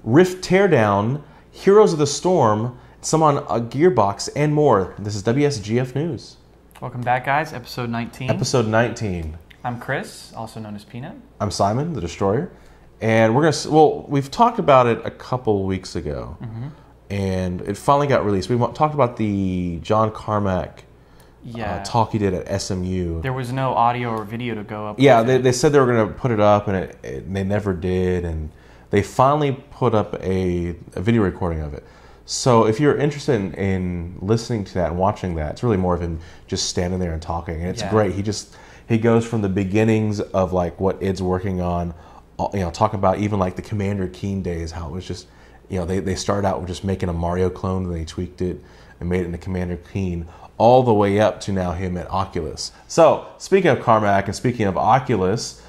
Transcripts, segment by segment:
Rift Teardown, Heroes of the Storm, some on Gearbox, and more. This is WSGF News. Welcome back, guys. Episode 19. Episode 19. I'm Chris, also known as Peanut. I'm Simon, the Destroyer. And we're gonna, well, we've talked about it a couple weeks ago. And it finally got released. We talked about the John Carmack talk he did at SMU. There was no audio or video to go up. Yeah, they said they were going to put it up, and they never did. And they finally put up a video recording of it. So if you're interested in listening to that and watching that, it's really more of him just standing there and talking. And it's great. He goes from the beginnings of like what Id's working on, you know, talking about even like the Commander Keen days, how it was just, you know, they started out with just making a Mario clone, and they tweaked it and made it into Commander Keen, all the way up to now him at Oculus. So, speaking of Carmack and speaking of Oculus,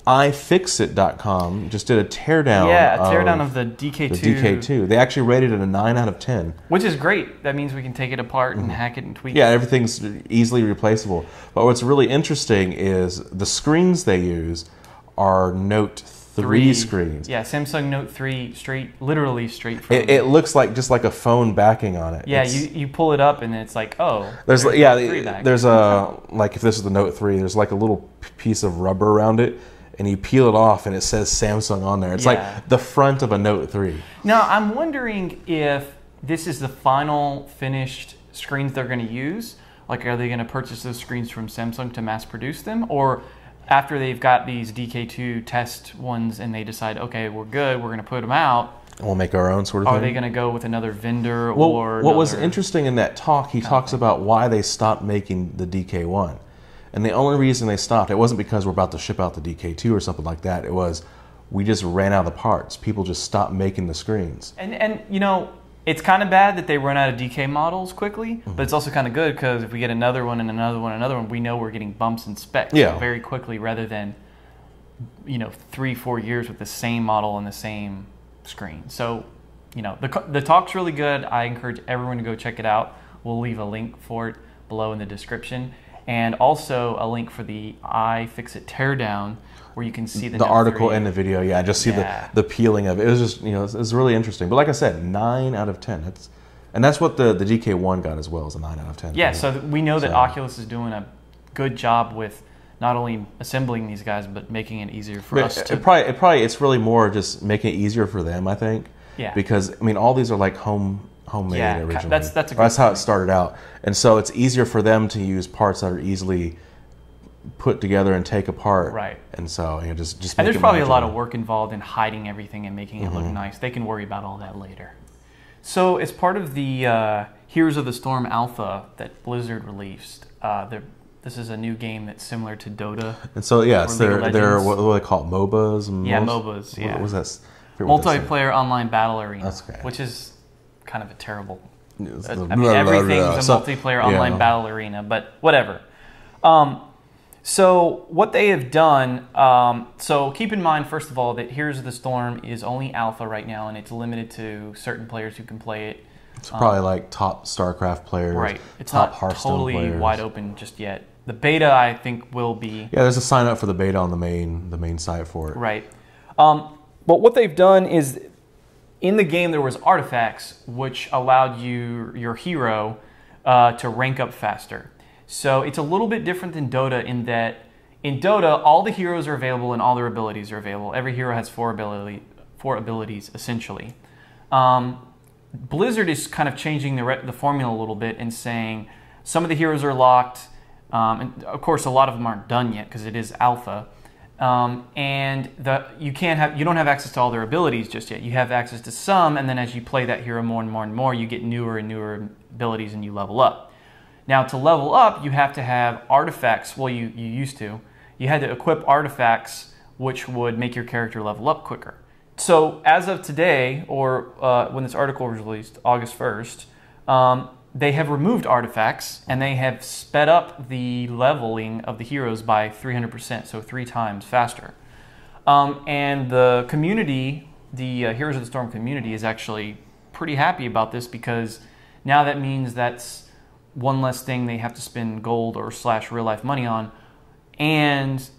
iFixit.com just did a teardown. Yeah, a teardown of the DK2. The DK2. They actually rated it a 9 out of 10. Which is great. That means we can take it apart and hack it and tweak it. Yeah, everything's easily replaceable. But what's really interesting is the screens they use are Note 3 screens. Yeah, Samsung Note 3 literally straight from it looks like just like a phone backing on it. Yeah, you pull it up and it's like, oh, there's a like if this is the Note 3, there's like a little piece of rubber around it, and you peel it off and it says Samsung on there. It's like the front of a Note 3. Now, I'm wondering if this is the final finished screens they're going to use. Like, are they going to purchase those screens from Samsung to mass produce them, or after they've got these DK2 test ones and they decide, okay, we're good, we're going to put them out, we'll make our own sort of thing? Are they going to go with another vendor? What was interesting in that talk, he talks about why they stopped making the DK1. And the only reason they stopped, it wasn't because we're about to ship out the DK2 or something like that. It was, we just ran out of the parts. People just stopped making the screens. And you know, it's kind of bad that they run out of DK models quickly, but it's also kind of good because if we get another one and another one and another one, we know we're getting bumps in specs very quickly rather than, you know, 3-4 years with the same model and the same screen. So, you know, the talk's really good. I encourage everyone to go check it out. We'll leave a link for it below in the description, and also a link for the iFixit Teardown, where you can see the article and the video. Yeah, just see the peeling of it. It was just, you know, it was really interesting. But like I said, 9 out of 10. That's what the DK1 got as well, as a 9 out of 10. Yeah, so we know that Oculus is doing a good job with not only assembling these guys, but making it easier for us to. It's really more just making it easier for them, I think. Yeah. Because I mean, all these are like homemade originally. That's how it started out, and so it's easier for them to use parts that are easily put together and take apart. Right. And so, you know, just and there's probably a lot of work involved in hiding everything and making it look nice. They can worry about all that later. So as part of the Heroes of the Storm Alpha that Blizzard released, this is a new game that's similar to Dota. And so they're what do they call it? MOBAs? Yeah, MOBAs. Yeah. What was that? Multiplayer online battle arena. That's okay. Which is kind of a terrible. I mean, everything's a multiplayer online battle arena, but whatever. So what they have done, so keep in mind, first of all, that Heroes of the Storm is only alpha right now, and it's limited to certain players who can play it. It's probably like top StarCraft players, right? It's top not Hearthstone totally players. Wide open just yet. The beta, I think, will be. Yeah, there's a sign up for the beta on the main site for it. Right. But what they've done is, in the game there was artifacts which allowed your hero to rank up faster. So it's a little bit different than Dota in that in Dota, all the heroes are available and all their abilities are available. Every hero has four abilities, essentially. Blizzard is kind of changing the formula a little bit and saying some of the heroes are locked, and of course a lot of them aren't done yet because it is alpha. And you don't have access to all their abilities just yet. You have access to some, and then as you play that hero more and more and more, you get newer and newer abilities and you level up. Now, to level up, you have to have artifacts. Well, you used to. You had to equip artifacts which would make your character level up quicker. So as of today, or when this article was released, August 1st, they have removed artifacts and they have sped up the leveling of the heroes by 300%, so 3 times faster. And the community, the Heroes of the Storm community, is actually pretty happy about this because now that means that's one less thing they have to spend gold or / real life money on, and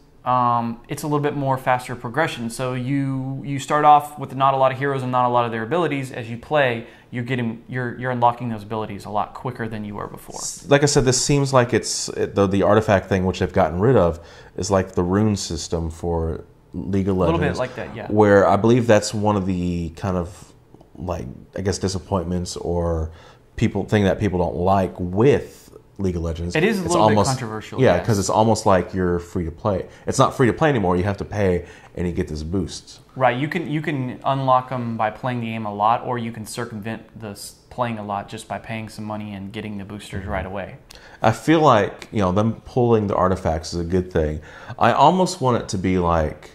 it's a little bit more faster progression. So you start off with not a lot of heroes and not a lot of their abilities. As you play, you're unlocking those abilities a lot quicker than you were before. Like I said, this seems like it's the artifact thing, which they've gotten rid of, is like the rune system for League of Legends. A little bit like that, yeah. Where I believe that's one of the kind of, like, I guess, disappointments or thing that people don't like with League of Legends. It is a little bit controversial. Yeah, because it's almost like you're free to play. It's not free to play anymore. You have to pay, and you get this boost. Right. You can unlock them by playing the game a lot, or you can circumvent the playing a lot just by paying some money and getting the boosters right away. I feel like, you know, them pulling the artifacts is a good thing. I almost want it to be like,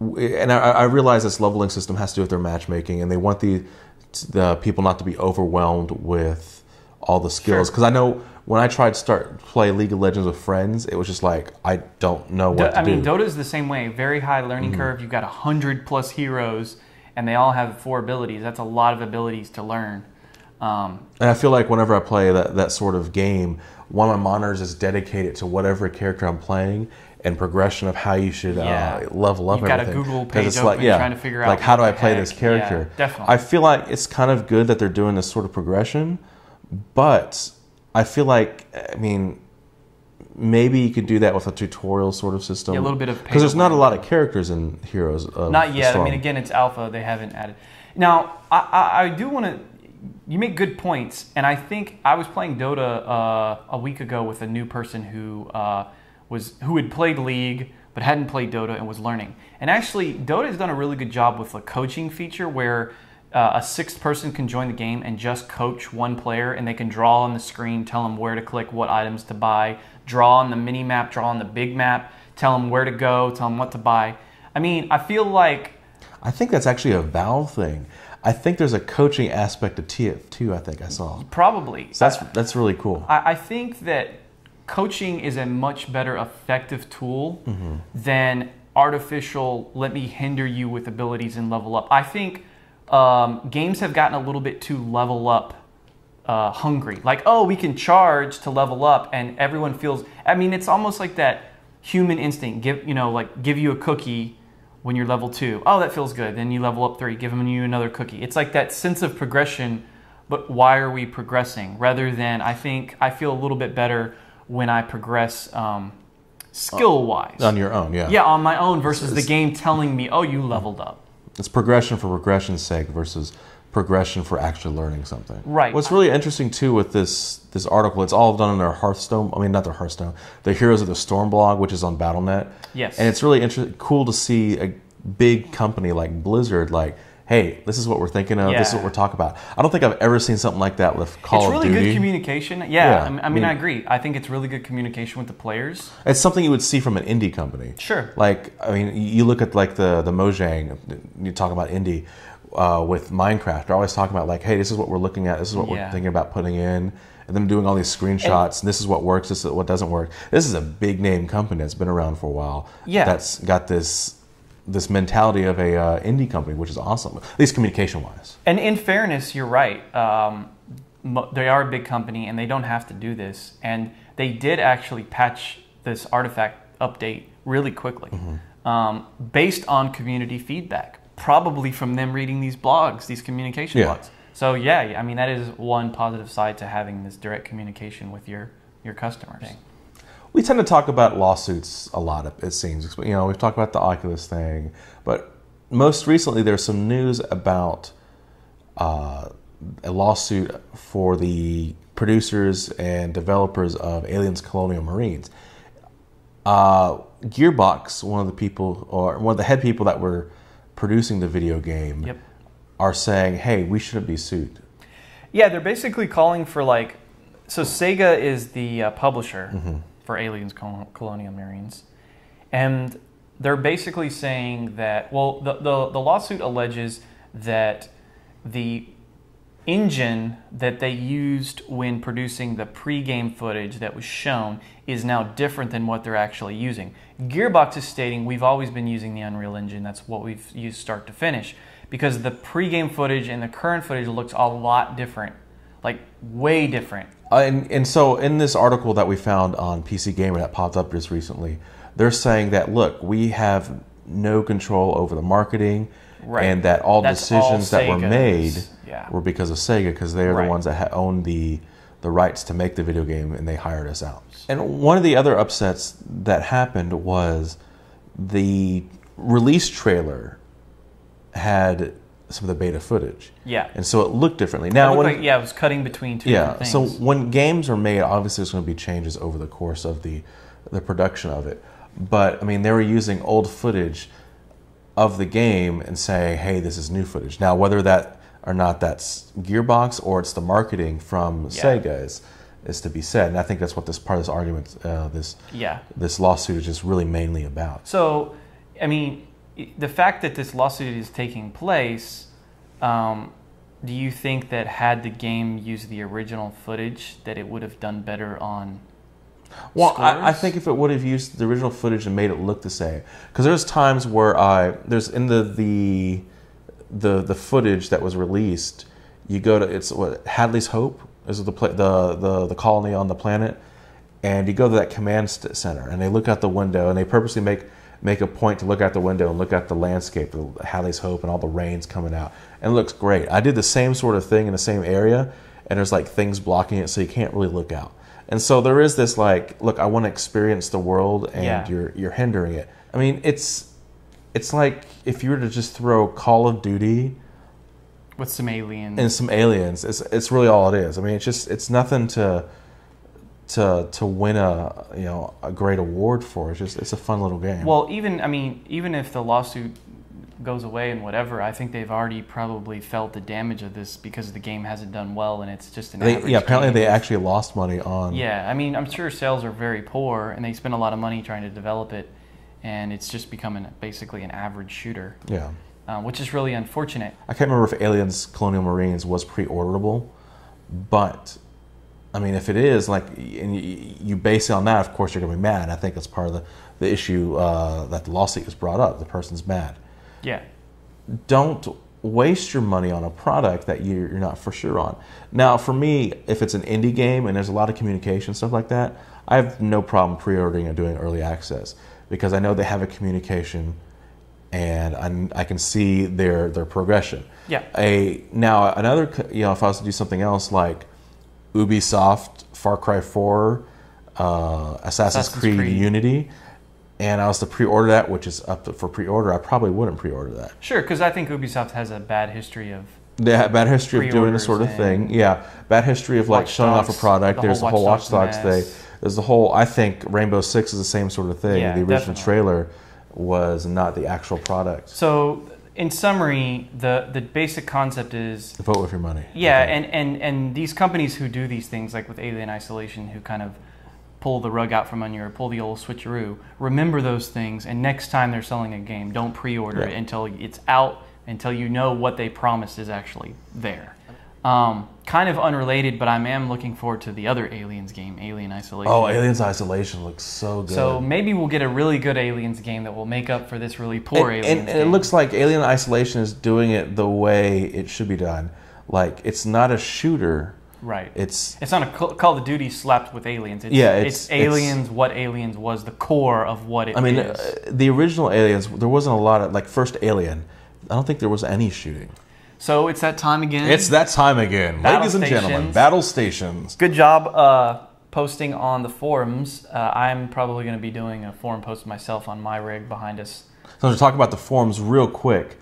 and I realize this leveling system has to do with their matchmaking, and they want the people not to be overwhelmed with all the skills. Because I know when I tried to play League of Legends with friends, it was just like, I don't know what to do. I mean, Dota is the same way. Very high learning curve. You've got 100+ heroes, and they all have 4 abilities. That's a lot of abilities to learn. And I feel like whenever I play that sort of game, one of my monitors is dedicated to whatever character I'm playing and progression of how you should level up. You've got a Google page open trying to figure out, like, how do I play this character? Yeah, definitely. I feel like it's kind of good that they're doing this sort of progression, but I feel like, I mean, maybe you could do that with a tutorial sort of system. Yeah, a little bit of, because there's not a lot of characters in Heroes of Not yet. the Storm. I mean, again, it's alpha. They haven't added. Now, I do want to. You make good points, and I think I was playing Dota a week ago with a new person who had played League but hadn't played Dota and was learning. And actually, Dota has done a really good job with a coaching feature where a 6th person can join the game and just coach one player, and they can draw on the screen, tell them where to click, what items to buy, draw on the mini map, draw on the big map, tell them where to go, tell them what to buy. I mean, I feel like... I think that's actually a Valve thing. I think there's a coaching aspect to TF2, I think I saw. Probably. So that's really cool. I think that coaching is a much better effective tool than artificial, let me hinder you with abilities and level up. I think games have gotten a little bit too level up hungry. Like, oh, we can charge to level up, and everyone feels... I mean, it's almost like that human instinct. Give you a cookie when you're level 2. Oh, that feels good. Then you level up 3, giving you another cookie. It's like that sense of progression, but why are we progressing? Rather than, I think I feel a little bit better when I progress skill-wise. On your own, yeah. Yeah, on my own versus the game telling me, oh, you leveled up. It's progression for progression's sake versus progression for actually learning something. Right. What's really interesting, too, with this article, it's all done on their Hearthstone, I mean, not their Hearthstone, the Heroes of the Storm blog, which is on Battle.net. Yes. And it's really cool to see a big company like Blizzard, like, hey, this is what we're thinking of, this is what we're talking about. I don't think I've ever seen something like that with Call of Duty. It's really good communication. Yeah, I mean, I agree. I think it's really good communication with the players. It's something you would see from an indie company. Sure. Like, I mean, you look at like the Mojang, you talk about indie with Minecraft. They're always talking about like, hey, this is what we're looking at, this is what we're thinking about putting in, and then doing all these screenshots, and this is what works, this is what doesn't work. This is a big name company that's been around for a while. Yeah. That's got this mentality of a indie company, which is awesome, at least communication-wise. And in fairness, you're right. They are a big company, and they don't have to do this. And they did actually patch this artifact update really quickly, based on community feedback, probably from them reading these blogs, these communication blogs. So yeah, I mean, that is one positive side to having this direct communication with your customers. We tend to talk about lawsuits a lot, it seems. You know, we've talked about the Oculus thing, but most recently there's some news about a lawsuit for the producers and developers of Aliens Colonial Marines. Gearbox, one of the people, or one of the head people that were producing the video game, are saying, hey, we shouldn't be sued. Yeah, they're basically calling for like, so Sega is the publisher for Aliens Colonial Marines, and they're basically saying that, well, the lawsuit alleges that the engine that they used when producing the pre-game footage that was shown is now different than what they're actually using. Gearbox is stating, we've always been using the Unreal Engine, that's what we've used start to finish, because the pre-game footage and the current footage looks a lot different, like way different. And so in this article that we found on PCGamer that popped up just recently, they're saying that, look, we have no control over the marketing, and that all decisions that were made were because of Sega, because they're the ones that own the rights to make the video game, and they hired us out. And one of the other upsets that happened was the release trailer had some of the beta footage. Yeah. And so it looked differently. Now, it was cutting between two different things. So when games are made, obviously there's going to be changes over the course of the production of it. But, I mean, they were using old footage of the game and saying, hey, this is new footage. Now, whether that or not that's Gearbox or it's the marketing from Sega is to be said. And I think that's what this part of this argument, this lawsuit is just really mainly about. So, I mean, the fact that this lawsuit is taking place, do you think that had the game used the original footage, that it would have done better on Well, I think if it would have used the original footage and made it look the same, because there's times where there's in the footage that was released, you go to Hadley's Hope is the colony on the planet, and you go to that command center and they look out the window and they purposely make a point to look out the window and look at the landscape of Hadley's Hope and all the rain's coming out, and it looks great. I did the same sort of thing in the same area, and there's like things blocking it, so you can't really look out. And so there is this like, look, I want to experience the world, and you're hindering it. I mean, it's like if you were to just throw Call of Duty with some aliens it's really all it is. I mean, it's nothing to win a great award for. It's a fun little game. Well, even if the lawsuit goes away and whatever, I think they've already probably felt the damage of this because the game hasn't done well and it's just an average apparently game. They actually lost money on... Yeah, I mean, I'm sure sales are very poor and they spend a lot of money trying to develop it, and it's just becoming basically an average shooter. Yeah. Which is really unfortunate. I can't remember if Aliens Colonial Marines was pre-orderable, but I mean, if it is, like, and you base it on that, of course you're going to be mad. I think that's part of the issue that the lawsuit has brought up. The person's mad. Yeah. Don't waste your money on a product that you're not for sure on. Now, for me, if it's an indie game and there's a lot of communication, stuff like that, I have no problem pre-ordering and doing early access because I know they have a communication and I can see their progression. Yeah. Now, another, if I was to do something else like Ubisoft, Far Cry 4, Assassin's Creed Unity, and I was to pre-order that, which is up for pre-order, I probably wouldn't pre-order that. Sure, because I think Ubisoft has a bad history of... bad history of doing this sort of thing. Yeah, bad history of like showing off a product. There's the whole Watch Dogs thing. There's the whole, I think Rainbow Six is the same sort of thing. Yeah, the original trailer was not the actual product. So, in summary, the basic concept is... Vote with your money. Yeah, okay. and these companies who do these things, like with Alien Isolation, who kind of pull the rug out from under you or pull the old switcheroo, remember those things, and next time they're selling a game, don't pre-order it until it's out, until you know what they promised is actually there. Kind of unrelated, but I am looking forward to the other Aliens game, Alien Isolation. Oh, Aliens Isolation looks so good. So maybe we'll get a really good Aliens game that will make up for this really poor Aliens game. And it looks like Alien Isolation is doing it the way it should be done. Like, it's not a shooter. Right. It's not a Call of Duty slapped with aliens. It's Aliens, what Aliens was, the core of what it is. I mean, the original Aliens, there wasn't a lot of, like, first Alien, I don't think there was any shooting. So it's that time again. It's that time again. Ladies and gentlemen, Battle Stations. Good job posting on the forums. I'm probably going to be doing a forum post myself on my rig behind us. So to talk about the forums real quick,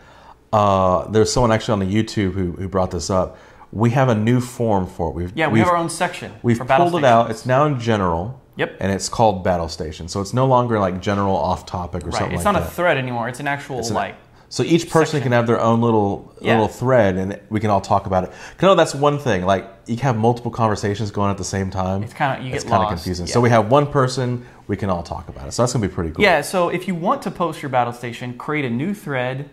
there's someone actually on the YouTube who brought this up. We have a new forum for it. We have our own section. We've pulled it out. It's now in general. Yep. And it's called Battlestation. So it's no longer like general off topic or something like that. It's not a thread anymore. It's an actual So each person section can have their own little thread, and we can all talk about it. You know, that's one thing. Like, you can have multiple conversations going at the same time. It's kind of confusing. Yeah. So we have one person. We can all talk about it. So that's gonna be pretty cool. Yeah. So if you want to post your Battle Station, create a new thread.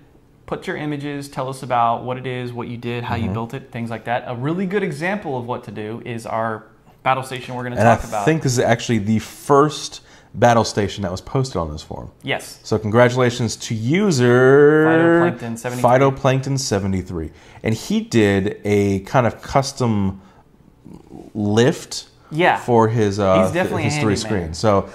Put your images, tell us about what it is, what you did, how you built it, things like that. A really good example of what to do is our Battle Station we're going to talk about. I think this is actually the first Battle Station that was posted on this forum. Yes. So congratulations to user Phytoplankton73. And he did a kind of custom lift for his 3 screen. So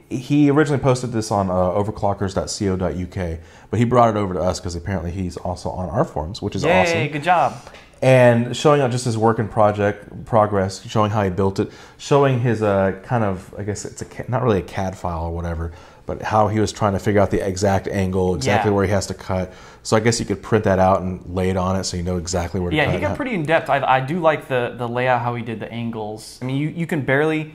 He originally posted this on overclockers.co.uk, but he brought it over to us because apparently he's also on our forums, which is awesome. Yay, good job. And showing out just his work in progress, showing how he built it, showing his kind of, I guess it's not really a CAD file or whatever, but how he was trying to figure out the exact angle, exactly where he has to cut. So I guess you could print that out and lay it on it so you know exactly where to cut. Yeah, he got pretty in depth. I do like the layout, how he did the angles. I mean, you can barely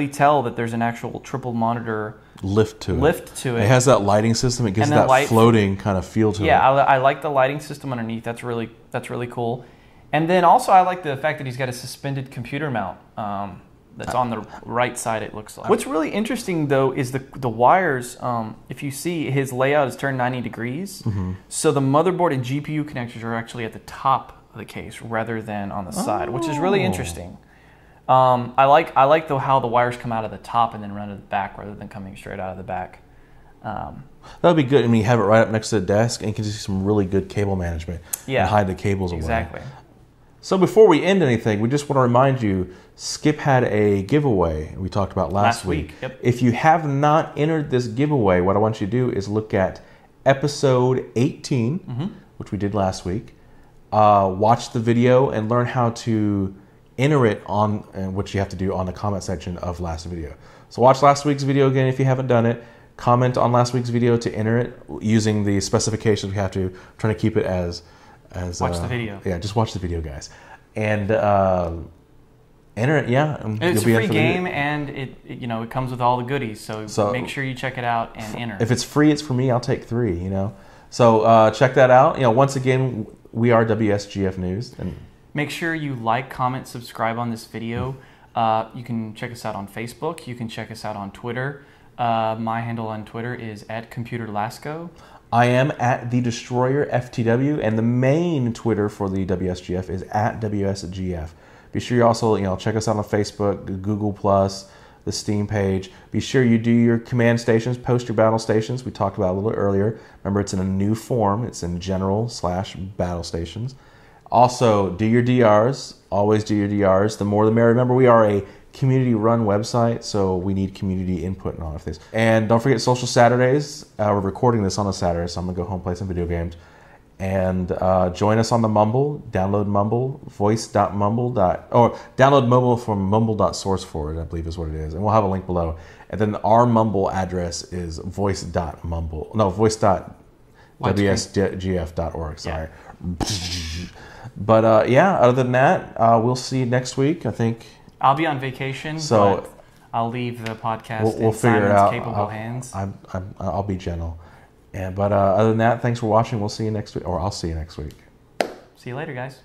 tell that there's an actual triple monitor lift to it. It has that lighting system. It gives that floating kind of feel to it. Yeah, I like the lighting system underneath. That's really cool. And then also I like the fact that he's got a suspended computer mount that's on the right side, it looks like. What's really interesting though is the wires. If you see, his layout is turned 90 degrees. So the motherboard and GPU connectors are actually at the top of the case rather than on the side, which is really interesting. I like how the wires come out of the top and then run to the back rather than coming straight out of the back. That would be good. I mean, you have it right up next to the desk and you can see some really good cable management and hide the cables away. Exactly. So before we end anything, we just want to remind you, Skip had a giveaway we talked about last week. Yep. If you have not entered this giveaway, what I want you to do is look at episode 18, which we did last week. Watch the video and learn how to enter it on, and what you have to do on the comment section of last video. So watch last week's video again if you haven't done it. Comment on last week's video to enter it using the specifications we have to. I'm trying to keep it as watch the video. Yeah, just watch the video, guys, and enter it. Yeah, and it's a free game, and it comes with all the goodies. So make sure you check it out and enter. If it's free, it's for me. I'll take 3. So check that out. Once again, we are WSGF News, and make sure you like, comment, subscribe on this video. You can check us out on Facebook. You can check us out on Twitter. My handle on Twitter is @ComputerLasco. I am @TheDestroyerFTW, and the main Twitter for the WSGF is @WSGF. Be sure you also check us out on Facebook, Google+, the Steam page. Be sure you do your command stations, post your battle stations. We talked about it a little earlier. Remember, it's in a new form. It's in general/battle stations. Also, do your DRs. Always do your DRs. The more the merrier. Remember, we are a community-run website, so we need community input and all of this. And don't forget Social Saturdays. We're recording this on a Saturday, so I'm going to go home and play some video games. And join us on the Mumble. Download Mumble, download Mumble from mumble.sourceforward, I believe is what it is. And we'll have a link below. And then our Mumble address is voice.wsgf.org. Sorry. Yeah. But other than that, we'll see you next week. I think I'll be on vacation, so but I'll leave the podcast we'll in figure Simon's it out. capable hands. I'll be gentle. But other than that, thanks for watching. We'll see you next week, or I'll see you next week. See you later, guys.